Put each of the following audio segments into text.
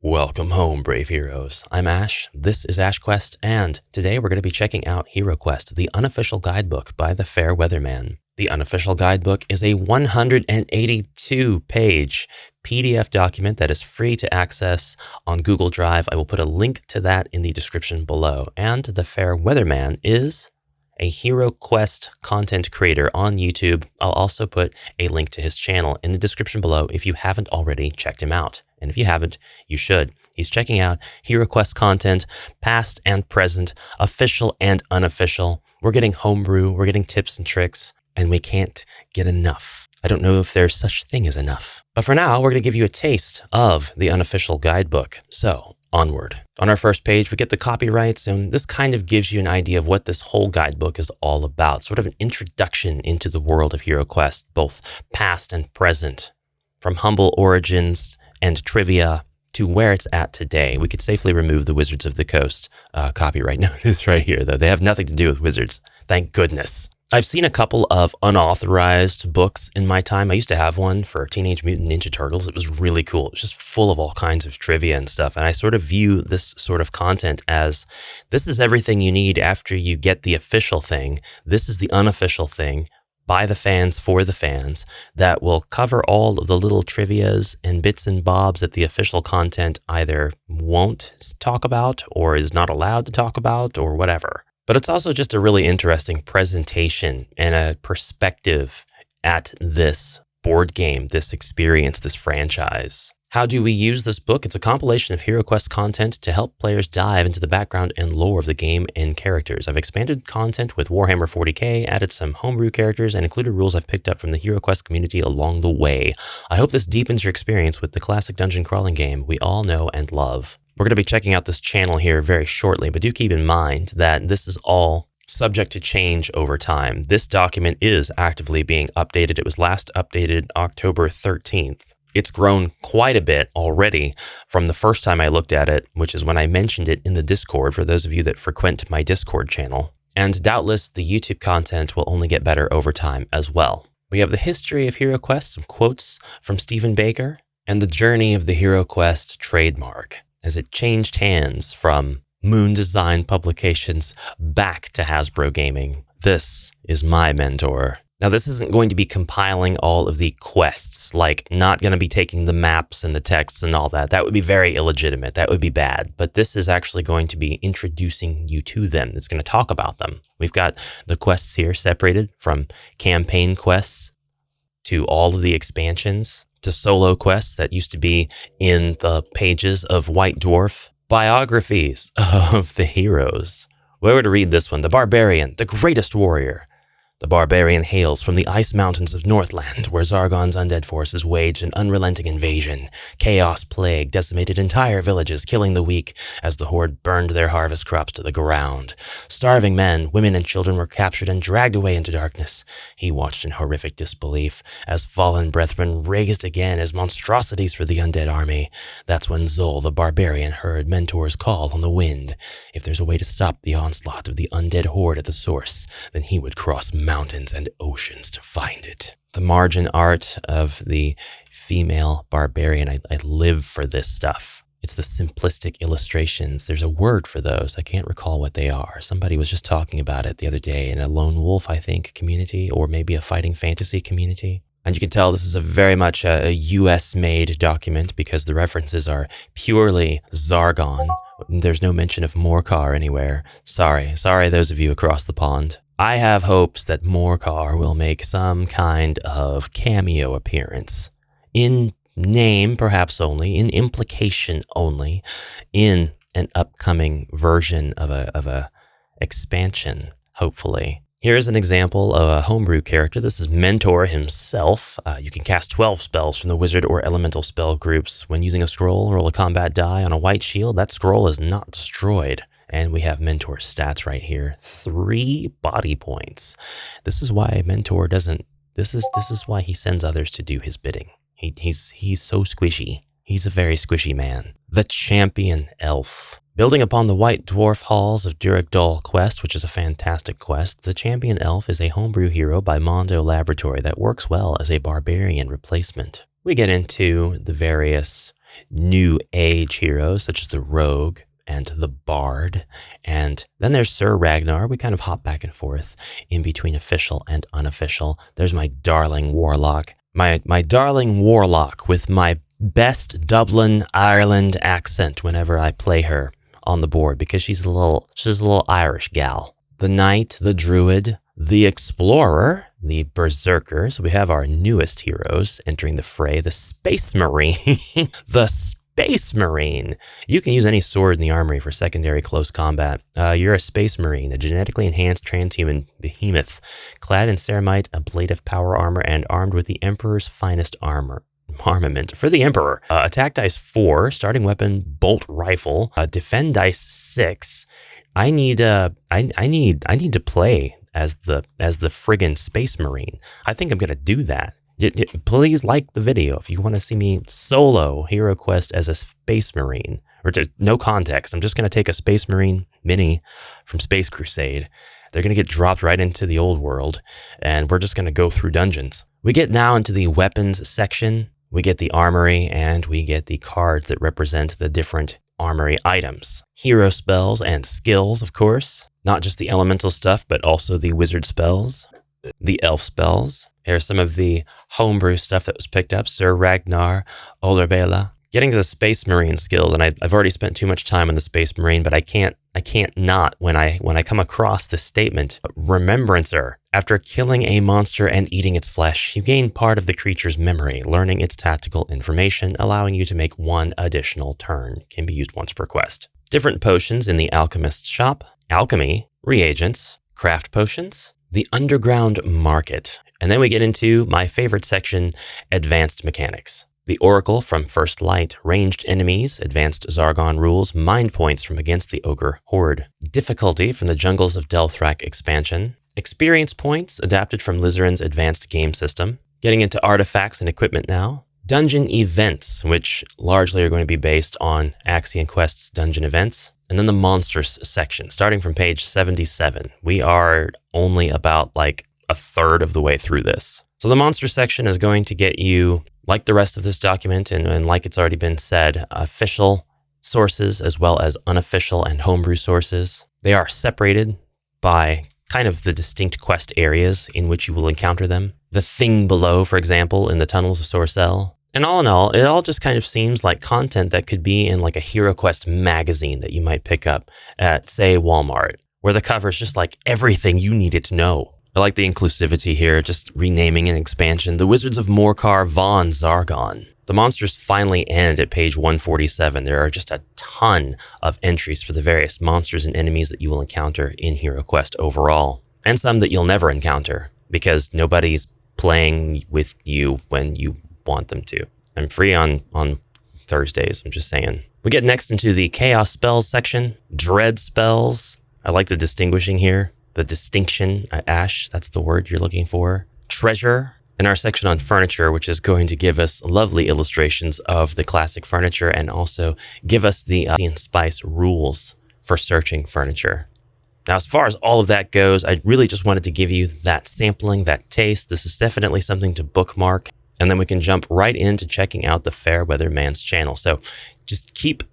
Welcome home, brave heroes. I'm Ash, this is HeroQuest, and today we're going to be checking out HeroQuest, the unofficial guidebook by the Fairweather Man. The unofficial guidebook is a 182-page PDF document that is free to access on Google Drive. I will put a link to that in the description below. And the Fairweather Man is a HeroQuest content creator on YouTube. I'll also put a link to his channel in the description below if you haven't already checked him out. And if you haven't, you should. He's checking out HeroQuest content, past and present, official and unofficial. We're getting homebrew, we're getting tips and tricks, and we can't get enough. I don't know if there's such thing as enough. But for now, we're going to give you a taste of the unofficial guidebook. So, onward. On our first page, we get the copyrights, and this kind of gives you an idea of what this whole guidebook is all about. Sort of an introduction into the world of HeroQuest, both past and present. From humble origins and trivia to where it's at today. We could safely remove the Wizards of the Coast copyright notice right here, though. They have nothing to do with wizards. Thank goodness. I've seen a couple of unauthorized books in my time. I used to have one for Teenage Mutant Ninja Turtles. It was really cool. It was just full of all kinds of trivia and stuff. And I sort of view this sort of content as this is everything you need after you get the official thing. This is the unofficial thing by the fans for the fans that will cover all of the little trivias and bits and bobs that the official content either won't talk about or is not allowed to talk about or whatever. But it's also just a really interesting presentation and a perspective at this board game, this experience, this franchise. How do we use this book? It's a compilation of HeroQuest content to help players dive into the background and lore of the game and characters. I've expanded content with Warhammer 40k, added some homebrew characters, and included rules I've picked up from the HeroQuest community along the way. I hope this deepens your experience with the classic dungeon crawling game we all know and love. We're going to be checking out this channel here very shortly, but do keep in mind that this is all subject to change over time. This document is actively being updated. It was last updated October 13th. It's grown quite a bit already from the first time I looked at it, which is when I mentioned it in the Discord for those of you that frequent my Discord channel. And doubtless the YouTube content will only get better over time as well. We have the history of HeroQuest, some quotes from Stephen Baker, and the journey of the HeroQuest trademark as it changed hands from Moon Design Publications back to Hasbro Gaming. This is my mentor. Now, this isn't going to be compiling all of the quests, like not going to be taking the maps and the texts and all that. That would be very illegitimate. That would be bad. But this is actually going to be introducing you to them. It's going to talk about them. We've got the quests here separated from campaign quests to all of the expansions to solo quests that used to be in the pages of White Dwarf. Biographies of the heroes. Where to read this one? The Barbarian, the greatest warrior. The Barbarian hails from the ice mountains of Northland, where Zargon's undead forces waged an unrelenting invasion. Chaos plague decimated entire villages, killing the weak as the horde burned their harvest crops to the ground. Starving men, women, and children were captured and dragged away into darkness. He watched in horrific disbelief as fallen brethren raised again as monstrosities for the undead army. That's when Zol, the Barbarian, heard Mentor's call on the wind. If there's a way to stop the onslaught of the undead horde at the source, then he would cross mountains and oceans to find it. The margin art of the female barbarian, I live for this stuff. It's the simplistic illustrations. There's a word for those. I can't recall what they are. Somebody was just talking about it the other day in a lone wolf, I think, community, or maybe a fighting fantasy community. And you can tell this is a very much a US-made document because the references are purely Zargon. There's no mention of Morcar anywhere. Sorry those of you across the pond. I have hopes that Morcar will make some kind of cameo appearance. In name, perhaps only, in implication only, in an upcoming version of a expansion, hopefully. Here's an example of a homebrew character. This is Mentor himself. You can cast 12 spells from the wizard or elemental spell groups. When using a scroll, roll a combat die on a white shield. That scroll is not destroyed. And we have Mentor's stats right here. 3 body points. This is why Mentor doesn't, this is why he sends others to do his bidding. He's so squishy. He's a very squishy man. The Champion Elf. Building upon the White Dwarf Halls of Duragdal quest, which is a fantastic quest, the Champion Elf is a homebrew hero by Mondo Laboratory that works well as a barbarian replacement. We get into the various new age heroes such as the Rogue and the Bard. And then there's Sir Ragnar. We kind of hop back and forth in between official and unofficial. There's my darling Warlock. My darling Warlock with my best Dublin, Ireland accent whenever I play her on the board because she's a little Irish gal. The Knight, the Druid, the Explorer, the Berserker. So we have our newest heroes entering the fray. The Space Marine. The Space Marine. You can use any sword in the armory for secondary close combat. You're a Space Marine, a genetically enhanced transhuman behemoth, clad in ceramite, ablative power armor, and armed with the Emperor's finest armament. For the Emperor, attack dice 4, starting weapon, bolt rifle, defend dice 6. I need to play as the friggin' Space Marine. I think I'm gonna do that. Please like the video if you want to see me solo HeroQuest as a Space Marine. Or no context. I'm just gonna take a Space Marine mini from Space Crusade. They're gonna get dropped right into the old world, and we're just gonna go through dungeons. We get now into the weapons section. We get the armory, and we get the cards that represent the different armory items. Hero spells and skills, of course. Not just the elemental stuff, but also the wizard spells, the elf spells. Here's some of the homebrew stuff that was picked up. Sir Ragnar, Olerbela. Getting to the Space Marine skills, and I've already spent too much time on the Space Marine, but I can't not when I come across this statement. Remembrancer. After killing a monster and eating its flesh, you gain part of the creature's memory, learning its tactical information, allowing you to make one additional turn. Can be used once per quest. Different potions in the Alchemist's shop. Alchemy, reagents, craft potions, the underground market. And then we get into my favorite section, advanced mechanics. The Oracle from First Light, ranged enemies, advanced Zargon rules, mind points from against the Ogre Horde. Difficulty from the Jungles of Delthrak expansion. Experience points adapted from Lizarin's advanced game system. Getting into artifacts and equipment now. Dungeon events, which largely are going to be based on Axion Quest's dungeon events. And then the monsters section, starting from page 77. We are only about like a third of the way through this. So the monster section is going to get you, like the rest of this document, and like it's already been said, official sources as well as unofficial and homebrew sources. They are separated by kind of the distinct quest areas in which you will encounter them. The thing below, for example, in the tunnels of Sorcel. And all in all, it all just kind of seems like content that could be in like a HeroQuest magazine that you might pick up at, say, Walmart, where the cover is just like everything you needed to know. I like the inclusivity here, just renaming an expansion. The Wizards of Morcar Von Zargon. The monsters finally end at page 147. There are just a ton of entries for the various monsters and enemies that you will encounter in HeroQuest overall. And some that you'll never encounter, because nobody's playing with you when you want them to. I'm free on Thursdays, I'm just saying. We get next into the Chaos Spells section. Dread Spells. I like the distinguishing here. The distinction, Ash, that's the word you're looking for. Treasure, in our section on furniture, which is going to give us lovely illustrations of the classic furniture and also give us the Spice rules for searching furniture. Now, as far as all of that goes, I really just wanted to give you that sampling, that taste. This is definitely something to bookmark, and then we can jump right into checking out the Fairweather Man's channel. So just keep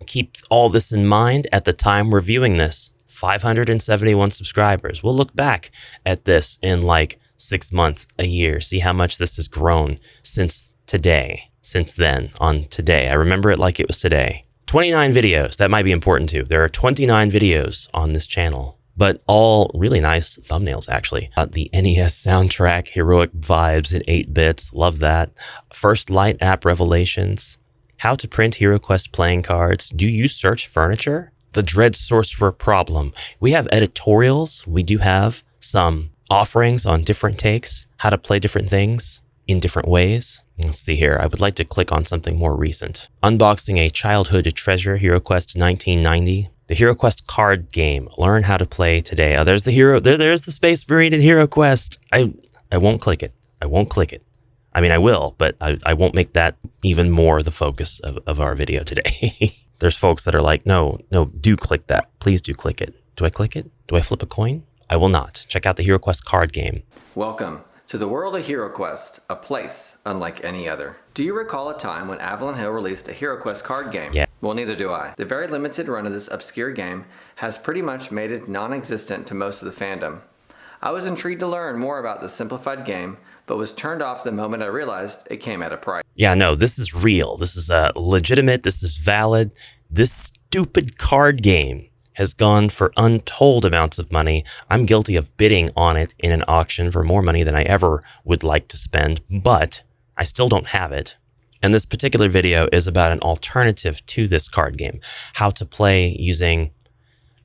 all this in mind at the time we're viewing this. 571 subscribers. We'll look back at this in like 6 months, a year, see how much this has grown since then, on today. I remember it like it was today. 29 videos, that might be important too. There are 29 videos on this channel, but all really nice thumbnails actually. The NES soundtrack, heroic vibes in 8 bits, love that. First Light app revelations, how to print HeroQuest playing cards. Do you search furniture? The Dread Sorcerer problem. We have editorials. We do have some offerings on different takes, how to play different things in different ways. Let's see here. I would like to click on something more recent. Unboxing a Childhood Treasure, HeroQuest 1990. The HeroQuest card game. Learn how to play today. Oh, there's the hero. There's the Space Marine in HeroQuest. I won't click it. I won't click it. I mean, I will, but I won't make that even more the focus of our video today. There's folks that are like, no, do click that. Please do click it. Do I click it? Do I flip a coin? I will not. Check out the HeroQuest card game. Welcome To the world of HeroQuest, a place unlike any other. Do you recall a time when Avalon Hill released a HeroQuest card game? Yeah. Well, neither do I. The very limited run of this obscure game has pretty much made it non-existent to most of the fandom. I was intrigued to learn more about this simplified game, but was turned off the moment I realized it came at a price. Yeah, no, this is real. This is legitimate. This is valid. This stupid card game has gone for untold amounts of money. I'm guilty of bidding on it in an auction for more money than I ever would like to spend, but I still don't have it. And this particular video is about an alternative to this card game, how to play using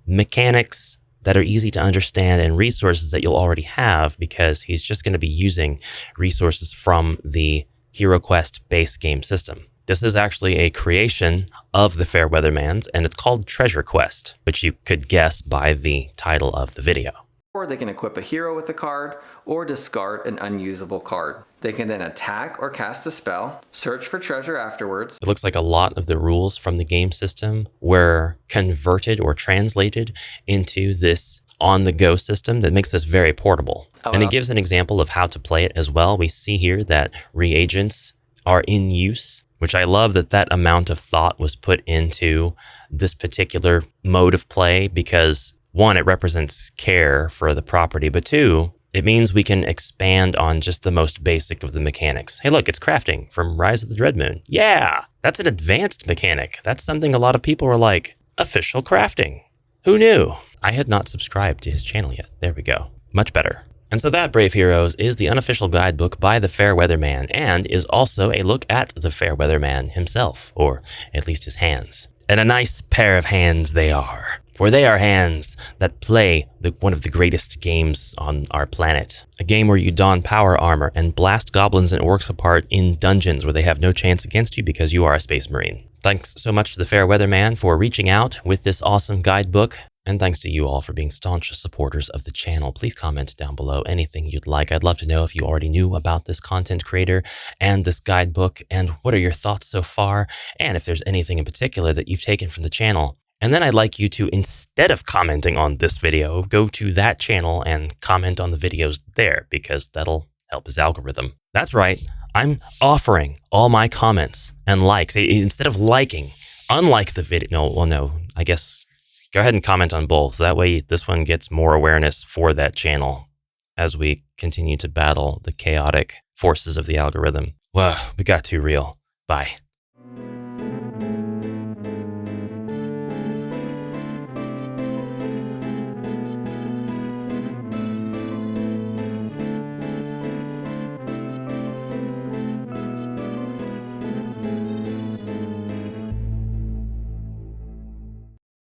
mechanics that are easy to understand and resources that you'll already have, because he's just going to be using resources from the HeroQuest base game system. This is actually a creation of the Fairweather Man's, and it's called Treasure Quest, which you could guess by the title of the video. Or they can equip a hero with a card, or discard an unusable card. They can then attack or cast a spell, search for treasure afterwards. It looks like a lot of the rules from the game system were converted or translated into this on-the-go system that makes this very portable. And it gives an example of how to play it as well. We see here that reagents are in use, which I love that amount of thought was put into this particular mode of play, because one, it represents care for the property, but two, it means we can expand on just the most basic of the mechanics. Hey, look, it's crafting from Rise of the Dreadmoon. Yeah, that's an advanced mechanic. That's something a lot of people were like, official crafting. Who knew? I had not subscribed to his channel yet. There we go. Much better. And so that, brave heroes, is the unofficial guidebook by the Fairweather Man, and is also a look at the Fairweather Man himself, or at least his hands. And a nice pair of hands they are, for they are hands that play one of the greatest games on our planet. A game where you don power armor and blast goblins and orcs apart in dungeons where they have no chance against you because you are a space marine. Thanks so much to the Fairweather Man for reaching out with this awesome guidebook. And thanks to you all for being staunch supporters of the channel. Please comment down below anything you'd like. I'd love to know if you already knew about this content creator and this guidebook, and what are your thoughts so far, and if there's anything in particular that you've taken from the channel. And then I'd like you to, instead of commenting on this video, go to that channel and comment on the videos there, because that'll help his algorithm. That's right, I'm offering all my comments and likes. Instead of liking, unlike the video, I guess go ahead and comment on both. That way this one gets more awareness for that channel as we continue to battle the chaotic forces of the algorithm. Whoa, we got too real. Bye.